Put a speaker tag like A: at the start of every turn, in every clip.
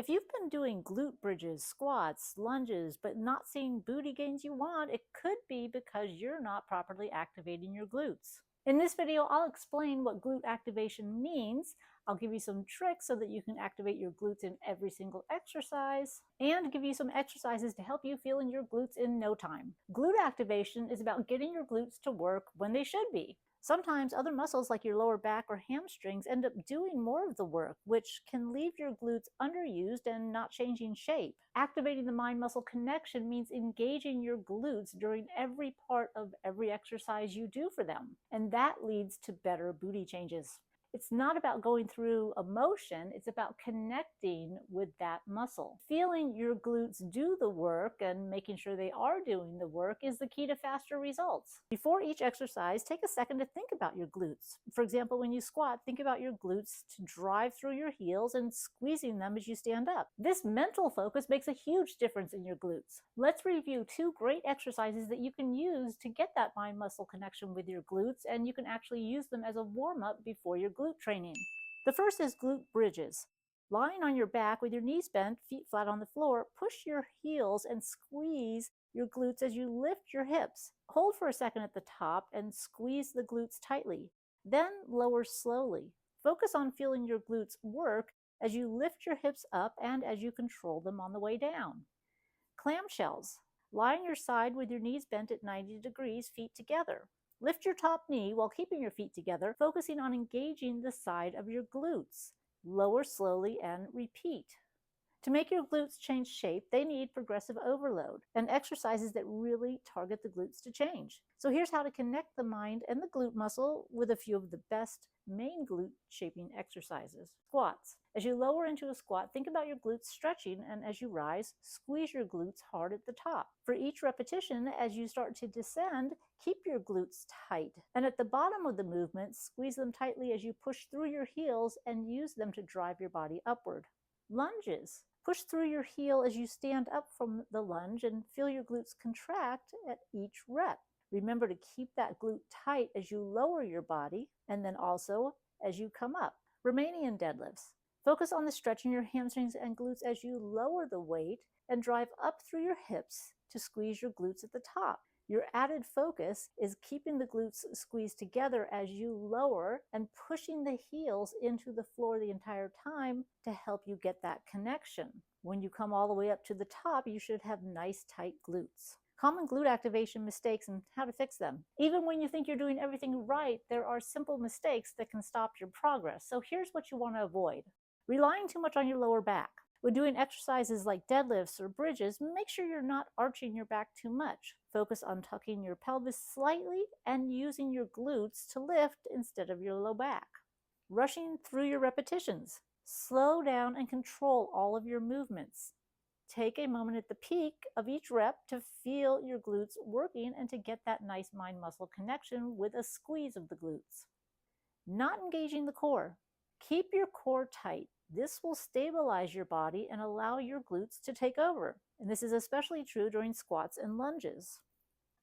A: If you've been doing glute bridges, squats, lunges, but not seeing booty gains you want, it could be because you're not properly activating your glutes. In this video, I'll explain what glute activation means. I'll give you some tricks so that you can activate your glutes in every single exercise, and give you some exercises to help you feel in your glutes in no time. Glute activation is about getting your glutes to work when they should be. Sometimes other muscles like your lower back or hamstrings end up doing more of the work, which can leave your glutes underused and not changing shape. Activating the mind-muscle connection means engaging your glutes during every part of every exercise you do for them, and that leads to better booty changes. It's not about going through a motion, it's about connecting with that muscle. Feeling your glutes do the work and making sure they are doing the work is the key to faster results. Before each exercise, take a second to think about your glutes. For example, when you squat, think about your glutes to drive through your heels and squeezing them as you stand up. This mental focus makes a huge difference in your glutes. Let's review 2 great exercises that you can use to get that mind-muscle connection with your glutes, and you can actually use them as a warm-up before your glute training. The first is glute bridges. Lying on your back with your knees bent, feet flat on the floor, push your heels and squeeze your glutes as you lift your hips. Hold for a second at the top and squeeze the glutes tightly. Then lower slowly. Focus on feeling your glutes work as you lift your hips up and as you control them on the way down. Clamshells. Lie on your side with your knees bent at 90 degrees, feet together. Lift your top knee while keeping your feet together, focusing on engaging the side of your glutes. Lower slowly and repeat. To make your glutes change shape, they need progressive overload and exercises that really target the glutes to change. So here's how to connect the mind and the glute muscle with a few of the best main glute shaping exercises. Squats. As you lower into a squat, think about your glutes stretching, and as you rise, squeeze your glutes hard at the top. For each repetition, as you start to descend, keep your glutes tight. And at the bottom of the movement, squeeze them tightly as you push through your heels and use them to drive your body upward. Lunges. Push through your heel as you stand up from the lunge and feel your glutes contract at each rep. Remember to keep that glute tight as you lower your body and then also as you come up. Romanian deadlifts. Focus on the stretch in your hamstrings and glutes as you lower the weight and drive up through your hips to squeeze your glutes at the top. Your added focus is keeping the glutes squeezed together as you lower and pushing the heels into the floor the entire time to help you get that connection. When you come all the way up to the top, you should have nice tight glutes. Common glute activation mistakes and how to fix them. Even when you think you're doing everything right, there are simple mistakes that can stop your progress. So here's what you want to avoid. Relying too much on your lower back. When doing exercises like deadlifts or bridges, make sure you're not arching your back too much. Focus on tucking your pelvis slightly and using your glutes to lift instead of your low back. Rushing through your repetitions. Slow down and control all of your movements. Take a moment at the peak of each rep to feel your glutes working and to get that nice mind-muscle connection with a squeeze of the glutes. Not engaging the core. Keep your core tight. This will stabilize your body and allow your glutes to take over. And this is especially true during squats and lunges.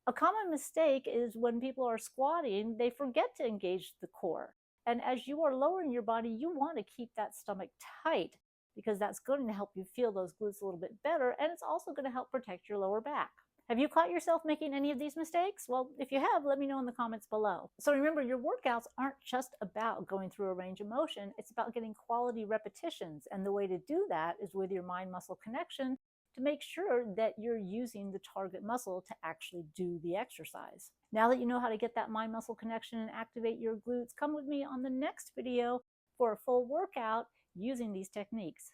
A: A common mistake is when people are squatting, they forget to engage the core. And as you are lowering your body, you want to keep that stomach tight because that's going to help you feel those glutes a little bit better, and it's also going to help protect your lower back. Have you caught yourself making any of these mistakes? Well, if you have, let me know in the comments below. So remember, your workouts aren't just about going through a range of motion, it's about getting quality repetitions. And the way to do that is with your mind-muscle connection to make sure that you're using the target muscle to actually do the exercise. Now that you know how to get that mind-muscle connection and activate your glutes, come with me on the next video for a full workout using these techniques.